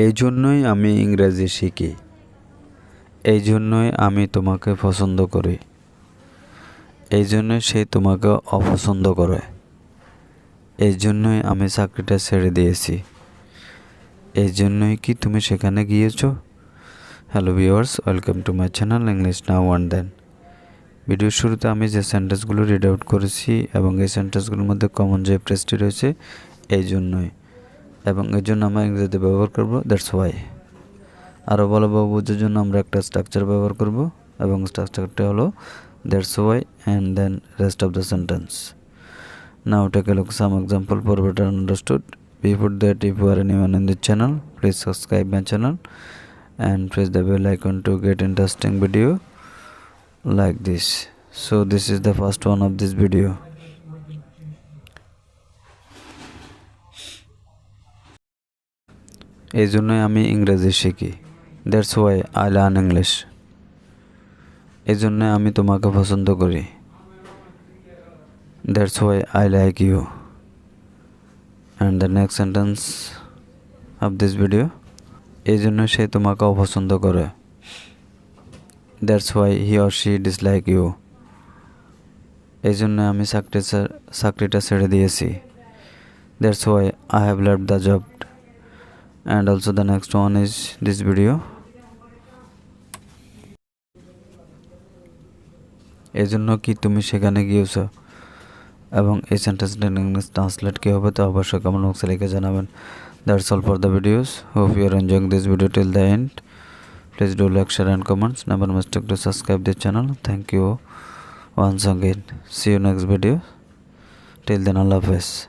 এই জন্যই আমি ইংরেজি শিখি। এই জন্যই আমি তোমাকে পছন্দ করি। এই জন্যই সে তোমাকে অপছন্দ করে। এই জন্যই আমি চাকরিটা ছেড়ে দিয়েছি। এই জন্যই কি তুমি সেখানে গিয়েছো? Hello viewers, welcome to my channel English now and then. ভিডিওর শুরুতে আমি যে সেন্টেন্সগুলো রিড আউট করেছি এবং এই সেন্টেন্সগুলোর মধ্যে কমন যে ফ্রেজটি রয়েছে এই জন্যই, এবং এর জন্য আমরা ইংরেজিতে ব্যবহার করব দ্যাটস ওয়াই। আরও ভালোভাবে বোঝার জন্য আমরা একটা স্ট্রাকচার ব্যবহার করব এবং স্ট্রাকচারটা হলো that's why and then rest of the sentence. Now take a look some example for better understood. Before that, if you are anyone in this channel, please subscribe my channel and press the bell icon to get interesting video like this. So this is the first one of this video. এই জন্যই আমি ইংরেজি শিখি। That's why I learn English. এই জন্য আমি তোমাকে পছন্দ করি। That's why I like you. And the next sentence of this video. এই জন্য সে তোমাকে অপছন্দ করে। That's why he or she dislike you. এই জন্য আমি চাকরিটা ছেড়ে দিয়েছি। That's why I have left the job. And also the next one is this video. এই জন্য কি তুমি সেখানে গিয়েছো? এবং এই সেন্টেন্সটা ইংলিশ ট্রান্সলেট কী হবে তো অবশ্যই কমেন্ট বক্সে লিখে জানাবেন। That's all for the videos. Hope you are enjoying this video till the end. Please do like, share and comments. Never mistake to subscribe this channel. Thank you once again. See you next video. Till then, Allah Hafiz.